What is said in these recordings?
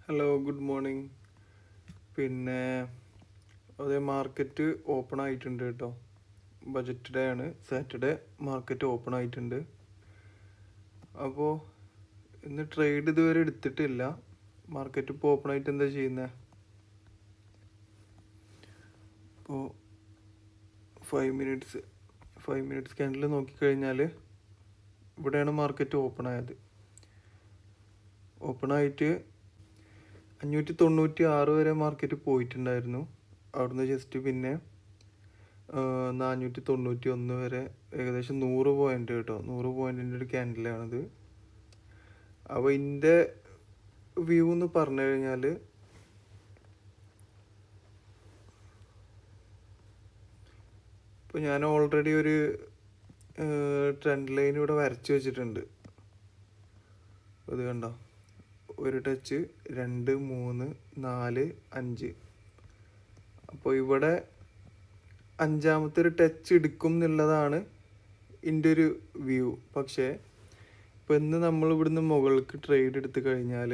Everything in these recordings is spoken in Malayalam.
Hello, good morning. പിന്നെ അതേ മാർക്കറ്റ് ഓപ്പൺ ആയിട്ടുണ്ട് കേട്ടോ. ബജറ്റ് ഡേ ആണ്, സാറ്റർഡേ മാർക്കറ്റ് ഓപ്പൺ ആയിട്ടുണ്ട്. അപ്പോൾ ഇന്ന് ട്രേഡ് ഇതുവരെ എടുത്തിട്ടില്ല. മാർക്കറ്റ് ഇപ്പോൾ ഓപ്പൺ ആയിട്ട് എന്താ ചെയ്യുന്നത്? ഇപ്പോൾ 5 മിനിറ്റ്സ് ക്യാൻഡിൽ നോക്കിക്കഴിഞ്ഞാൽ ഇവിടെയാണ് മാർക്കറ്റ് ഓപ്പൺ ആയത്. ഓപ്പൺ ആയിട്ട് 596 വരെ മാർക്കറ്റ് പോയിട്ടുണ്ടായിരുന്നു. അവിടുന്ന് ജസ്റ്റ് പിന്നെ 491 വരെ, ഏകദേശം 100 പോയിന്റ് കേട്ടോ. 100 പോയിന്റിൻ്റെ ഒരു ക്യാൻഡിലാണിത്. അപ്പോൾ ഇതിൻ്റെ വ്യൂ എന്ന് പറഞ്ഞു കഴിഞ്ഞാൽ ഇപ്പോൾ ഞാൻ ഓൾറെഡി ഒരു ട്രെൻഡ് ലൈൻ ഇവിടെ വരച്ച് വെച്ചിട്ടുണ്ട്. ഇത് കണ്ടോ, ഒരു ടച്ച്, 2, 3, 4, 5. അപ്പോൾ ഇവിടെ 5ാമത്തെ ഒരു ടച്ച് എടുക്കും എന്നുള്ളതാണ് ഇതിൻ്റെ ഒരു വ്യൂ. പക്ഷേ ഇപ്പോൾ ഇന്ന് നമ്മൾ ഇവിടുന്ന് മുകൾക്ക് ട്രേഡ് എടുത്തു കഴിഞ്ഞാൽ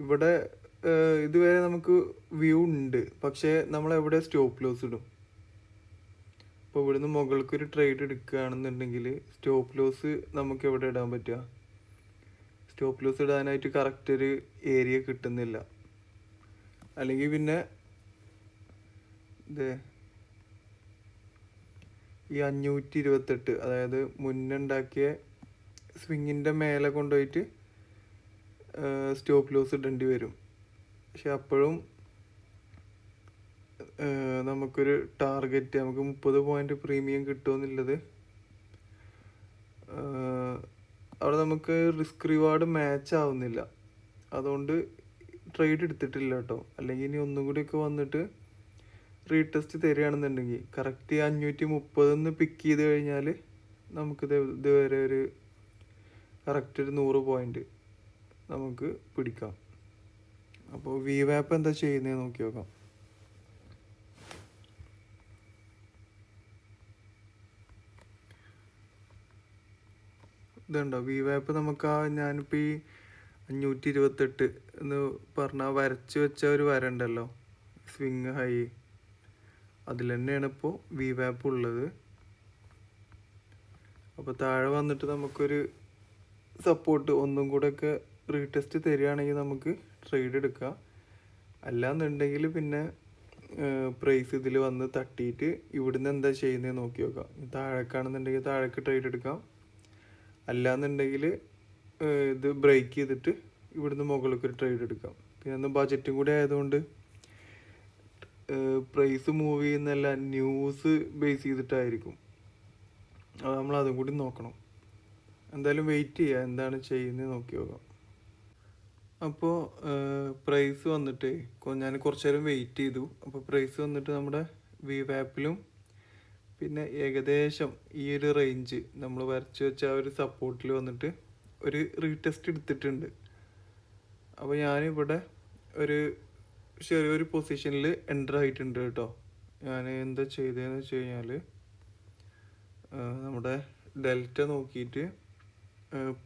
ഇവിടെ ഇതുവരെ നമുക്ക് വ്യൂ ഉണ്ട്, പക്ഷേ നമ്മളെവിടെ സ്റ്റോപ്പ് ലോസ് ഇടും. ഇപ്പോൾ ഇവിടുന്ന് മുകൾക്ക് ഒരു ട്രേഡ് എടുക്കുകയാണെന്നുണ്ടെങ്കിൽ സ്റ്റോപ്പ് ലോസ് നമുക്ക് എവിടെ ഇടാൻ പറ്റുക? സ്റ്റോപ്പ് ലോസ് ഇടാനായിട്ട് കറക്റ്റ് ഒരു ഏരിയ കിട്ടുന്നില്ല. അല്ലെങ്കിൽ പിന്നെ ഈ 528, അതായത് മുന്നുണ്ടാക്കിയ സ്വിങ്ങിൻ്റെ മേലെ കൊണ്ടുപോയിട്ട് സ്റ്റോപ്പ് ലോസ് ഇടേണ്ടി വരും. പക്ഷെ അപ്പോഴും നമുക്കൊരു ടാർഗറ്റ്, നമുക്ക് 30 പോയിന്റ് പ്രീമിയം കിട്ടുമെന്നുള്ളത് അവിടെ നമുക്ക് റിസ്ക് റിവാർഡ് മാച്ച് ആവുന്നില്ല. അതുകൊണ്ട് ട്രേഡ് എടുത്തിട്ടില്ല കേട്ടോ. അല്ലെങ്കിൽ ഇനി ഒന്നും കൂടിയൊക്കെ വന്നിട്ട് റീടെസ്റ്റ് തരികയാണെന്നുണ്ടെങ്കിൽ കറക്റ്റ് 530 പിക്ക് ചെയ്ത് കഴിഞ്ഞാൽ ഇതുവരെ ഒരു കറക്റ്റ് ഒരു 100 പോയിന്റ് നമുക്ക് പിടിക്കാം. അപ്പോൾ VWAP എന്താ ചെയ്യുന്നത് നോക്കി നോക്കാം. ഇതുണ്ടോ VWAP? നമുക്ക് ഞാനിപ്പോൾ ഈ 528 എന്ന് പറഞ്ഞാൽ വരച്ച് വെച്ച ഒരു വര ഉണ്ടല്ലോ, സ്വിങ് ഹൈ, അതിൽ തന്നെയാണ് ഇപ്പോൾ VWAP ഉള്ളത്. അപ്പോൾ താഴെ വന്നിട്ട് നമുക്കൊരു സപ്പോർട്ട് ഒന്നും കൂടെ ഒക്കെ റീടെസ്റ്റ് തരികയാണെങ്കിൽ നമുക്ക് ട്രേഡ് എടുക്കാം. അല്ലാന്നുണ്ടെങ്കിൽ പിന്നെ പ്രൈസ് ഇതിൽ വന്ന് തട്ടിയിട്ട് ഇവിടുന്ന് എന്താ ചെയ്യുന്നത് നോക്കി നോക്കാം. താഴേക്കാണെന്നുണ്ടെങ്കിൽ താഴേക്ക് ട്രേഡ് എടുക്കാം. അല്ലാന്നുണ്ടെങ്കിൽ ഇത് ബ്രേക്ക് ചെയ്തിട്ട് ഇവിടുന്ന് മുകളിലേക്ക് ഒരു ട്രേഡ് എടുക്കാം. പിന്നെ ഒന്ന് ബജറ്റും കൂടി ആയതുകൊണ്ട് പ്രൈസ് മൂവ് ചെയ്യുന്നല്ല, ന്യൂസ് ബേസ് ചെയ്തിട്ടായിരിക്കും. അത് നമ്മൾ അതും കൂടി നോക്കണം. എന്തായാലും വെയിറ്റ് ചെയ്യുക, എന്താണ് ചെയ്യുന്നത് നോക്കി നോക്കാം. അപ്പോൾ പ്രൈസ് വന്നിട്ട് ഞാൻ കുറച്ച് നേരം വെയിറ്റ് ചെയ്തു. അപ്പോൾ പ്രൈസ് വന്നിട്ട് നമ്മുടെ VWAPലും പിന്നെ ഏകദേശം ഈ ഒരു റേഞ്ച് നമ്മൾ വരച്ച് വെച്ച ആ ഒരു സപ്പോർട്ടിൽ വന്നിട്ട് ഒരു റീടെസ്റ്റ് എടുത്തിട്ടുണ്ട്. അപ്പോൾ ഞാനിവിടെ ഒരു ചെറിയൊരു പൊസിഷനിൽ എൻ്റർ ആയിട്ടുണ്ട് കേട്ടോ. ഞാൻ എന്താ ചെയ്തതെന്ന് വെച്ച് കഴിഞ്ഞാൽ നമ്മുടെ ഡെൽറ്റ നോക്കിയിട്ട്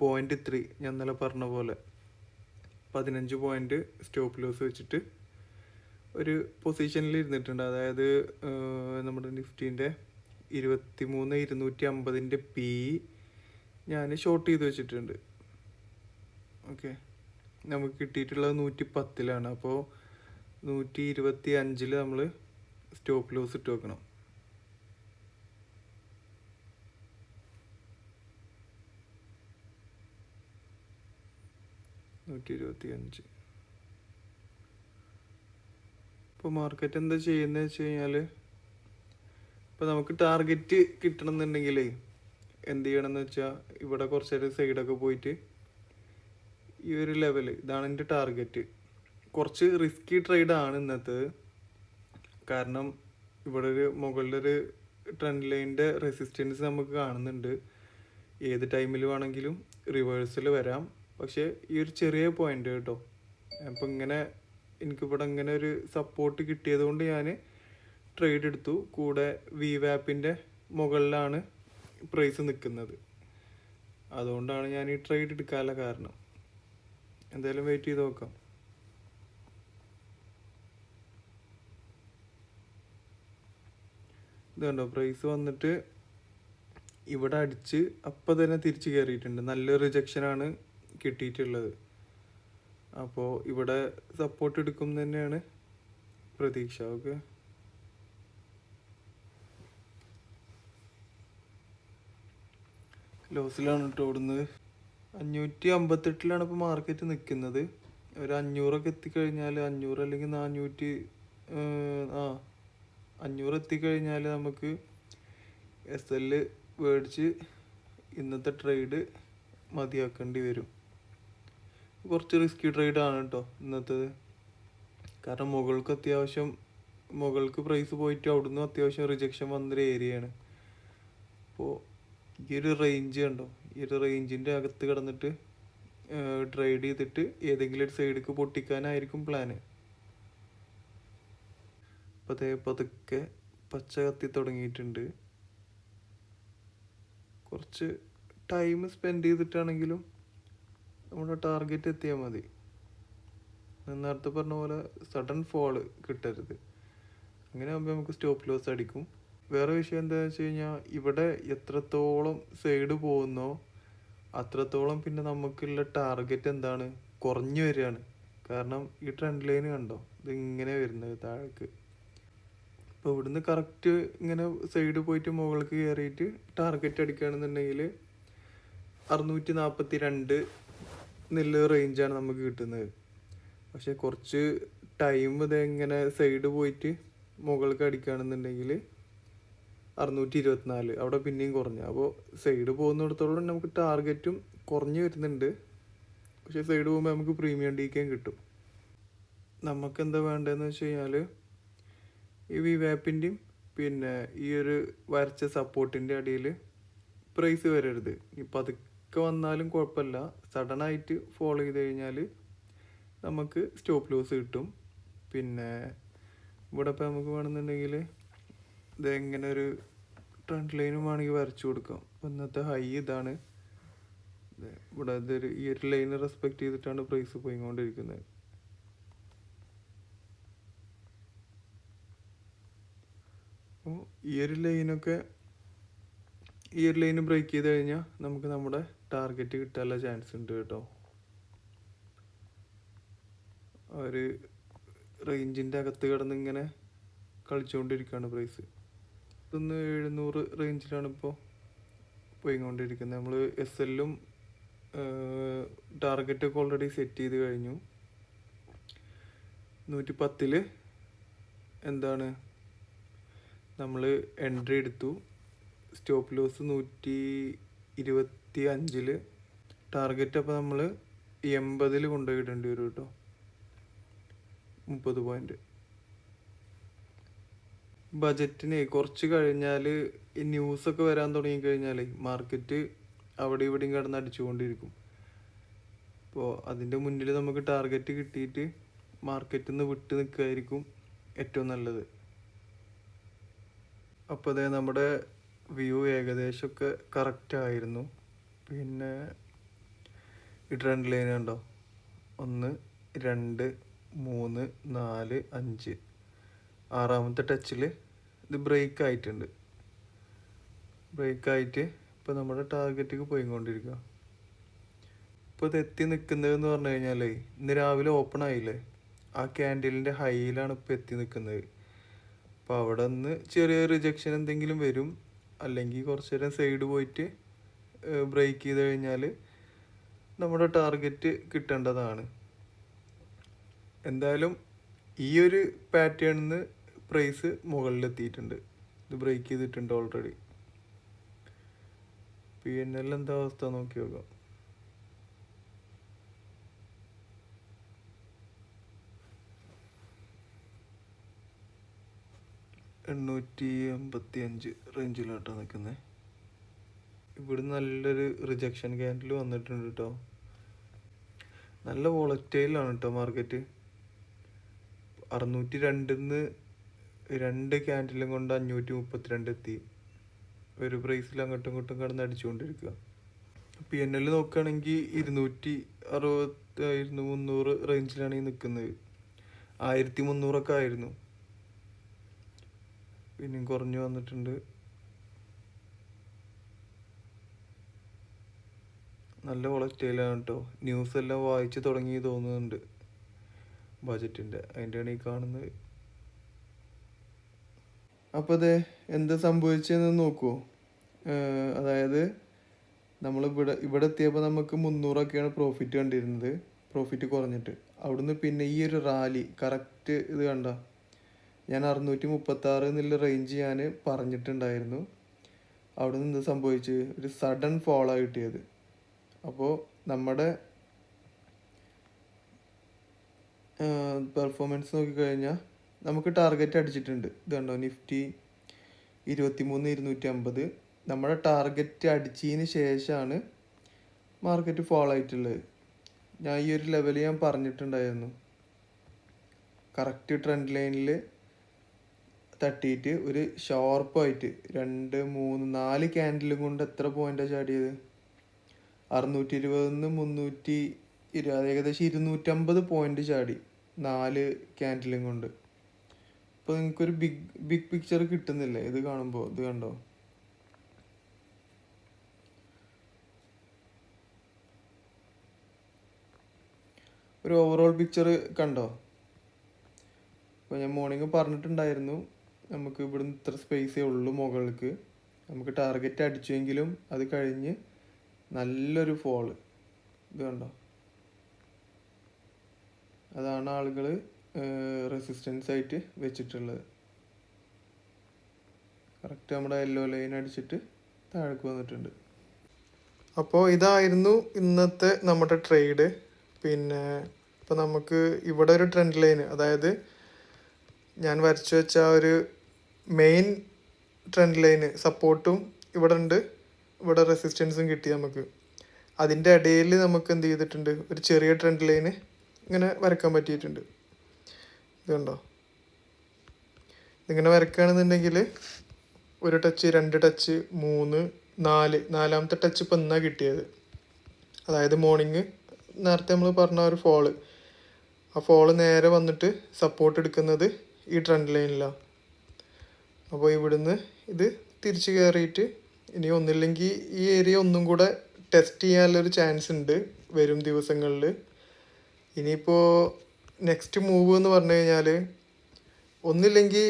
0.3, ഞാൻ ഇന്നലെ പറഞ്ഞ പോലെ 15 പോയിന്റ് സ്റ്റോപ്പ് ലോസ് വെച്ചിട്ട് ഒരു പൊസിഷനിൽ ഇരുന്നിട്ടുണ്ട്. അതായത് നമ്മുടെ നിഫ്റ്റീൻ്റെ 23,250 പി ഞാൻ ഷോർട്ട് ചെയ്ത് വെച്ചിട്ടുണ്ട്. ഓക്കെ, നമുക്ക് കിട്ടിയിട്ടുള്ളത് 110ലാണ്. അപ്പോൾ 125 നമ്മൾ സ്റ്റോപ്പ് ലോസ് ഇട്ട് വെക്കണം. ഇപ്പോൾ മാർക്കറ്റ് എന്താ ചെയ്യുന്നത് വെച്ച് കഴിഞ്ഞാൽ, ഇപ്പോൾ നമുക്ക് ടാർഗറ്റ് കിട്ടണം എന്നുണ്ടെങ്കിൽ എന്ത് ചെയ്യണമെന്ന് വെച്ചാൽ ഇവിടെ കുറച്ച് നേരം സൈഡൊക്കെ പോയിട്ട് ഈ ഒരു ലെവൽ, ഇതാണ് എൻ്റെ ടാർഗറ്റ്. കുറച്ച് റിസ്കി ട്രേഡാണ് ഇന്നത്തെ, കാരണം ഇവിടെ ഒരു മുകളിലൊരു ട്രെൻഡ് ലൈനിൻ്റെ റെസിസ്റ്റൻസ് നമുക്ക് കാണുന്നുണ്ട്. ഏത് ടൈമിൽ വേണമെങ്കിലും റിവേഴ്സൽ വരാം. പക്ഷേ ഈ ഒരു ചെറിയ പോയിന്റ് കേട്ടോ. അപ്പോൾ ഇങ്ങനെ എനിക്കിവിടെ ഇങ്ങനെ ഒരു സപ്പോർട്ട് കിട്ടിയത് കൊണ്ട് ഞാൻ ട്രേഡ് എടുത്തു. കൂടെ VWAPൻ്റെ മുകളിലാണ് പ്രൈസ് നിൽക്കുന്നത്. അതുകൊണ്ടാണ് ഞാൻ ഈ ട്രേഡ് എടുക്കാനുള്ള കാരണം. എന്തായാലും വെയിറ്റ് ചെയ്ത് നോക്കാം. ഇതുണ്ടോ, പ്രൈസ് വന്നിട്ട് ഇവിടെ അടിച്ച് അപ്പം തന്നെ തിരിച്ച് കയറിയിട്ടുണ്ട്. നല്ല റിജക്ഷനാണ് കിട്ടിയിട്ടുള്ളത്. അപ്പോൾ ഇവിടെ സപ്പോർട്ട് എടുക്കും തന്നെയാണ് പ്രതീക്ഷ. ഓക്കെ, ലോസിലാണ് കേട്ടോ ഓടുന്നത്. 558 ഇപ്പോൾ മാർക്കറ്റ് നിൽക്കുന്നത്. ഒരു 500 എത്തിക്കഴിഞ്ഞാൽ, 500 അല്ലെങ്കിൽ 400, 500 എത്തിക്കഴിഞ്ഞാൽ നമുക്ക് SL മേടിച്ച് ഇന്നത്തെ ട്രേഡ് മതിയാക്കേണ്ടി വരും. കുറച്ച് റിസ്കി ട്രേഡാണ് കേട്ടോ ഇന്നത്തേത്. കാരണം മുകൾക്ക് പ്രൈസ് പോയിട്ട് അവിടുന്ന് അത്യാവശ്യം റിജക്ഷൻ വന്നൊരു ഏരിയയാണ്. അപ്പോൾ ഈ ഒരു റേഞ്ച് കണ്ടോ, ഈ ഒരു റേഞ്ചിൻ്റെ അകത്ത് കിടന്നിട്ട് ട്രേഡ് ചെയ്തിട്ട് ഏതെങ്കിലും ഒരു സൈഡിലേക്ക് പൊട്ടിക്കാനായിരിക്കും പ്ലാന്. അപ്പോൾ അതേ പതുക്കെ പച്ച കത്തി തുടങ്ങിയിട്ടുണ്ട്. കുറച്ച് ടൈം സ്പെൻഡ് ചെയ്തിട്ടാണെങ്കിലും നമ്മുടെ ടാർഗറ്റ് എത്തിയാൽ മതി. നേരത്തെ പറഞ്ഞ പോലെ സഡൻ ഫോള് കിട്ടരുത്. അങ്ങനെ ആകുമ്പോൾ നമുക്ക് സ്റ്റോപ്പ് ലോസ് അടിക്കും. വേറെ വിഷയം എന്താണെന്ന് വെച്ച് കഴിഞ്ഞാൽ, ഇവിടെ എത്രത്തോളം സൈഡ് പോകുന്നോ അത്രത്തോളം പിന്നെ നമുക്കുള്ള ടാർഗറ്റ് എന്താണ്, കുറഞ്ഞു വരികയാണ്. കാരണം ഈ ട്രെൻഡ് ലൈൻ കണ്ടോ, ഇത് ഇങ്ങനെ വരുന്നത് താഴേക്ക്. അപ്പോൾ ഇവിടുന്ന് കറക്റ്റ് ഇങ്ങനെ സൈഡ് പോയിട്ട് മുകൾക്ക് കയറിയിട്ട് ടാർഗറ്റ് അടിക്കുകയാണെന്നുണ്ടെങ്കിൽ 642 എന്നുള്ള റേഞ്ചാണ് നമുക്ക് കിട്ടുന്നത്. പക്ഷെ കുറച്ച് ടൈം ഇതെങ്ങനെ സൈഡ് പോയിട്ട് മുകൾക്ക് അടിക്കുകയാണെന്നുണ്ടെങ്കിൽ 624, അവിടെ പിന്നെയും കുറഞ്ഞു. അപ്പോൾ സൈഡ് പോകുന്നിടത്തോളം നമുക്ക് ടാർഗറ്റും കുറഞ്ഞു വരുന്നുണ്ട്. പക്ഷെ സൈഡ് പോകുമ്പോൾ നമുക്ക് പ്രീമിയം ഡിക്കേം കിട്ടും. നമുക്ക് എന്താ വേണ്ടതെന്ന് വെച്ച് കഴിഞ്ഞാൽ, ഈ വിവാപ്പിൻ്റെയും പിന്നെ ഈ ഒരു വരച്ച സപ്പോർട്ടിൻ്റെ അടിയിൽ പ്രൈസ് വരരുത്. ഇപ്പം അതൊക്കെ വന്നാലും കുഴപ്പമില്ല. സഡനായിട്ട് ഫോളോ ചെയ്ത് കഴിഞ്ഞാൽ നമുക്ക് സ്റ്റോപ്പ് ലോസ് കിട്ടും. പിന്നെ ഇവിടെ ഇപ്പം നമുക്ക് വേണമെന്നുണ്ടെങ്കിൽ ഇതെങ്ങനെ ഒരു ട്രെൻഡ് ലൈനും വേണമെങ്കിൽ വരച്ചു കൊടുക്കാം. ഇന്നത്തെ ഹൈ ഇതാണ്. ഇവിടെ ഈ ഒരു ലൈന് റെസ്പെക്റ്റ് ചെയ്തിട്ടാണ് പ്രൈസ് പോയിക്കൊണ്ടിരിക്കുന്നത്. അപ്പോൾ ഈ ഒരു ലൈന് ബ്രേക്ക് ചെയ്ത് കഴിഞ്ഞാൽ നമുക്ക് നമ്മുടെ ടാർഗറ്റ് കിട്ടാനുള്ള ചാൻസ് ഉണ്ട് കേട്ടോ. ഒരു റേഞ്ചിൻ്റെ അകത്ത് കിടന്ന് ഇങ്ങനെ കളിച്ചുകൊണ്ടിരിക്കുകയാണ് പ്രൈസ്. 700 റേഞ്ചിലാണ് ഇപ്പോൾ പോയിക്കൊണ്ടിരിക്കുന്നത്. നമ്മൾ SLും ടാർഗറ്റൊക്കെ ഓൾറെഡി സെറ്റ് ചെയ്ത് കഴിഞ്ഞു. 110 എന്താണ് നമ്മൾ എൻട്രി എടുത്തു. Stop loss 125. ടാർഗറ്റ് അപ്പോൾ നമ്മൾ 80 കൊണ്ടുപോയിടേണ്ടി വരും കേട്ടോ. 30 പോയിന്റ്. ബജറ്റിന് കുറച്ച് കഴിഞ്ഞാൽ ഈ ന്യൂസൊക്കെ വരാൻ തുടങ്ങിക്കഴിഞ്ഞാൽ മാർക്കറ്റ് അവിടെ ഇവിടെയും കിടന്ന് അടിച്ചുകൊണ്ടിരിക്കും. അപ്പോൾ അതിൻ്റെ മുന്നിൽ നമുക്ക് ടാർഗറ്റ് കിട്ടിയിട്ട് മാർക്കറ്റിൽ നിന്ന് വിട്ട് നിൽക്കുകയായിരിക്കും ഏറ്റവും നല്ലത്. അപ്പോൾ അതേ നമ്മുടെ വ്യൂ ഏകദേശമൊക്കെ കറക്റ്റായിരുന്നു. പിന്നെ ഈ ട്രെൻഡ് ലൈൻ കണ്ടോ, 1 2 3 4 5, 6ാമത്തെ ടച്ചിൽ ഇത് ബ്രേക്ക് ആയിട്ടുണ്ട്. ബ്രേക്കായിട്ട് ഇപ്പോൾ നമ്മുടെ ടാർഗറ്റിലേക്ക് പോയിക്കൊണ്ടിരിക്കുക. ഇപ്പോൾ ഇത് എത്തി നിൽക്കുന്നതെന്ന് പറഞ്ഞു കഴിഞ്ഞാൽ, ഇന്ന് രാവിലെ ഓപ്പൺ ആയില്ലേ, ആ ക്യാൻഡിലിൻ്റെ ഹൈയിലാണ് ഇപ്പോൾ എത്തി നിൽക്കുന്നത്. അപ്പോൾ അവിടെ നിന്ന് ചെറിയ റിജക്ഷൻ എന്തെങ്കിലും വരും, അല്ലെങ്കിൽ കുറച്ച് നേരം സൈഡ് പോയിട്ട് ബ്രേക്ക് ചെയ്ത് കഴിഞ്ഞാൽ നമ്മുടെ ടാർഗറ്റ് കിട്ടേണ്ടതാണ്. എന്തായാലും ഈ ഒരു പാറ്റേണിൽ നിന്ന് പ്രൈസ് മുകളിലെത്തിയിട്ടുണ്ട്. ഇത് ബ്രേക്ക് ചെയ്തിട്ടുണ്ട് ഓൾറെഡി. PNL എന്താ അവസ്ഥ നോക്കി നോക്കാം. $885 റേഞ്ചിലാട്ടോ നിൽക്കുന്നത്. ഇവിടെ നല്ലൊരു റിജക്ഷൻ ക്യാൻഡിൽ വന്നിട്ടുണ്ട് കേട്ടോ. നല്ല വോളറ്റൈലാണ് കേട്ടോ മാർക്കറ്റ്. 602 2 ക്യാൻഡിലും കൊണ്ട് 532 എത്തി. ഒരു പ്രൈസിൽ അങ്ങോട്ടും ഇങ്ങോട്ടും കിടന്ന് അടിച്ചുകൊണ്ടിരിക്കുക. PNL നോക്കുകയാണെങ്കിൽ 260 300 റേഞ്ചിലാണ് ഈ നിൽക്കുന്നത്. 1300 ആയിരുന്നു, പിന്നെയും കുറഞ്ഞു വന്നിട്ടുണ്ട്. നല്ല വളറ്റയിലാണ് കേട്ടോ. ന്യൂസ് എല്ലാം വായിച്ച് തുടങ്ങി തോന്നുന്നുണ്ട് ബജറ്റിൻ്റെ, അതിൻ്റെയാണ് ഈ കാണുന്നത്. അപ്പോൾ അത് എന്ത് സംഭവിച്ചതെന്ന് നോക്കുമോ? അതായത് നമ്മൾ ഇവിടെ എത്തിയപ്പോൾ നമുക്ക് 300 പ്രോഫിറ്റ് കണ്ടിരുന്നത്, പ്രോഫിറ്റ് കുറഞ്ഞിട്ട്. അവിടുന്ന് പിന്നെ ഈ ഒരു റാലി കറക്റ്റ് ഇത് കണ്ട, ഞാൻ 636 എന്നുള്ള റേഞ്ച് ഞാൻ പറഞ്ഞിട്ടുണ്ടായിരുന്നു. അവിടുന്ന് എന്ത് സംഭവിച്ച് ഒരു സഡൻ ഫോളാണ് കിട്ടിയത്. അപ്പോൾ നമ്മുടെ പെർഫോമൻസ് നോക്കിക്കഴിഞ്ഞാൽ നമുക്ക് ടാർഗറ്റ് അടിച്ചിട്ടുണ്ട്. ഇത് കണ്ടോ, നിഫ്റ്റി 23,250. നമ്മുടെ ടാർഗറ്റ് അടിച്ചതിന് ശേഷമാണ് മാർക്കറ്റ് ഫോൾ ആയിട്ടുള്ളത്. ഞാൻ ഈ ഒരു ലെവൽ ഞാൻ പറഞ്ഞിട്ടുണ്ടായിരുന്നു. കറക്റ്റ് ട്രെൻഡ് ലൈനിൽ തട്ടിയിട്ട് ഒരു ഷാർപ്പായിട്ട് 2 3 4 ക്യാൻഡിലും കൊണ്ട് എത്ര പോയിൻ്റാണ് ചാടിയത്? 620 320, ഏകദേശം 250 പോയിന്റ് ചാടി 4 ക്യാൻഡിലും കൊണ്ട്. ഇപ്പോൾ നിങ്ങൾക്കൊരു ബിഗ് പിക്ചർ കിട്ടുന്നില്ലേ ഇത് കാണുമ്പോൾ? ഇത് കണ്ടോ, ഒരു ഓവറോൾ പിക്ചർ കണ്ടോ? ഇപ്പോൾ ഞാൻ മോർണിംഗ് പറഞ്ഞിട്ടുണ്ടായിരുന്നു നമുക്ക് ഇവിടുന്ന് ഇത്ര സ്പേസേ ഉള്ളൂ മുകൾക്ക്. നമുക്ക് ടാർഗറ്റ് അടിച്ചുവെങ്കിലും അത് കഴിഞ്ഞ് നല്ലൊരു ഫോള്. ഇത് കണ്ടോ, അതാണ് ആളുകൾ റെസിസ്റ്റൻസ് ആയിട്ട് വെച്ചിട്ടുള്ളത്. കറക്റ്റ് നമ്മുടെ യെല്ലോ ലൈൻ അടിച്ചിട്ട് താഴേക്ക് വന്നിട്ടുണ്ട്. അപ്പോൾ ഇതായിരുന്നു ഇന്നത്തെ നമ്മുടെ ട്രേഡ്. പിന്നെ ഇപ്പോൾ നമുക്ക് ഇവിടെ ഒരു ട്രെൻഡ് ലൈൻ, അതായത് ഞാൻ വരച്ചു വെച്ച ആ ഒരു മെയിൻ ട്രെൻഡ് ലൈന് സപ്പോർട്ടും ഇവിടെ ഉണ്ട്, ഇവിടെ റെസിസ്റ്റൻസും കിട്ടി നമുക്ക്. അതിൻ്റെ ഇടയിൽ നമുക്ക് എന്ത് ചെയ്തിട്ടുണ്ട്, ഒരു ചെറിയ ട്രെൻഡ് ലൈന് ഇങ്ങനെ വരക്കാൻ പറ്റിയിട്ടുണ്ട്. ഇത് കണ്ടോ, ഇതിങ്ങനെ വരക്കുകയാണെന്നുണ്ടെങ്കിൽ 1 ടച്ച് 2 ടച്ച് 3 4 നാലാമത്തെ ടച്ച് ഇപ്പം എന്നാണ് കിട്ടിയത്. അതായത് മോർണിംഗ് നേരത്തെ നമ്മൾ പറഞ്ഞ ഒരു ഫോള്, ആ ഫോള് നേരെ വന്നിട്ട് സപ്പോർട്ട് എടുക്കുന്നത് ഈ ട്രെൻഡ് ലൈനിലാണ്. അപ്പോൾ ഇവിടുന്ന് ഇത് തിരിച്ച് കയറിയിട്ട് ഇനി ഒന്നില്ലെങ്കിൽ ഈ ഏരിയ ഒന്നും കൂടെ ടെസ്റ്റ് ചെയ്യാനുള്ളൊരു ചാൻസ് ഉണ്ട് വരും ദിവസങ്ങളിൽ. ഇനിയിപ്പോൾ നെക്സ്റ്റ് മൂവ് എന്ന് പറഞ്ഞു കഴിഞ്ഞാൽ ഒന്നില്ലെങ്കിൽ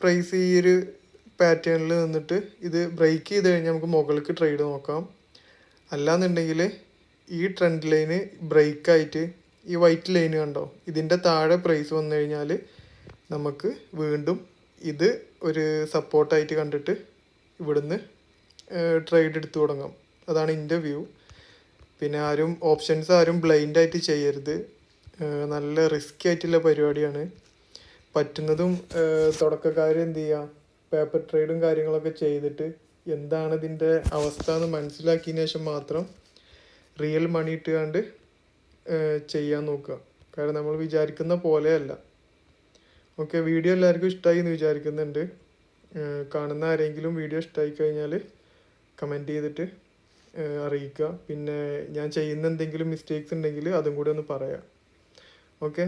പ്രൈസ് ഈ ഒരു പാറ്റേണിൽ നിന്നിട്ട് ഇത് ബ്രേക്ക് ചെയ്ത് കഴിഞ്ഞാൽ നമുക്ക് മുകൾക്ക് ട്രേഡ് നോക്കാം. അല്ലാന്നുണ്ടെങ്കിൽ ഈ ട്രെൻഡ് ലൈന് ബ്രേക്കായിട്ട് ഈ വൈറ്റ് ലൈന് കണ്ടോ, ഇതിൻ്റെ താഴെ പ്രൈസ് വന്നു കഴിഞ്ഞാൽ നമുക്ക് വീണ്ടും ഇത് ഒരു സപ്പോർട്ടായിട്ട് കണ്ടിട്ട് ഇവിടുന്ന് ട്രേഡ് എടുത്തു തുടങ്ങാം. അതാണ് എൻ്റെ വ്യൂ. പിന്നെ ഓപ്ഷൻസ് ആരും ബ്ലൈൻഡായിട്ട് ചെയ്യരുത്. നല്ല റിസ്കി ആയിട്ടുള്ള പരിപാടിയാണ്. പറ്റുന്നതും തുടക്കക്കാർ എന്ത് ചെയ്യുക, പേപ്പർ ട്രേഡും കാര്യങ്ങളൊക്കെ ചെയ്തിട്ട് എന്താണ് ഇതിൻ്റെ അവസ്ഥ എന്ന് മനസ്സിലാക്കിയതിന് ശേഷം മാത്രം റിയൽ മണി ഇട്ടുകൊണ്ട് ചെയ്യാൻ നോക്കുക. കാരണം നമ്മൾ വിചാരിക്കുന്ന പോലെയല്ല. ഓക്കെ, വീഡിയോ എല്ലാവർക്കും ഇഷ്ടമായി എന്ന് വിചാരിക്കുന്നുണ്ട്. കാണുന്ന ആരെങ്കിലും വീഡിയോ ഇഷ്ടമായി കഴിഞ്ഞാൽ കമൻറ്റ് ചെയ്തിട്ട് അറിയിക്കുക. പിന്നെ ഞാൻ ചെയ്യുന്ന എന്തെങ്കിലും മിസ്റ്റേക്സ് ഉണ്ടെങ്കിൽ അതും കൂടി ഒന്ന് പറയാം. ഓക്കെ.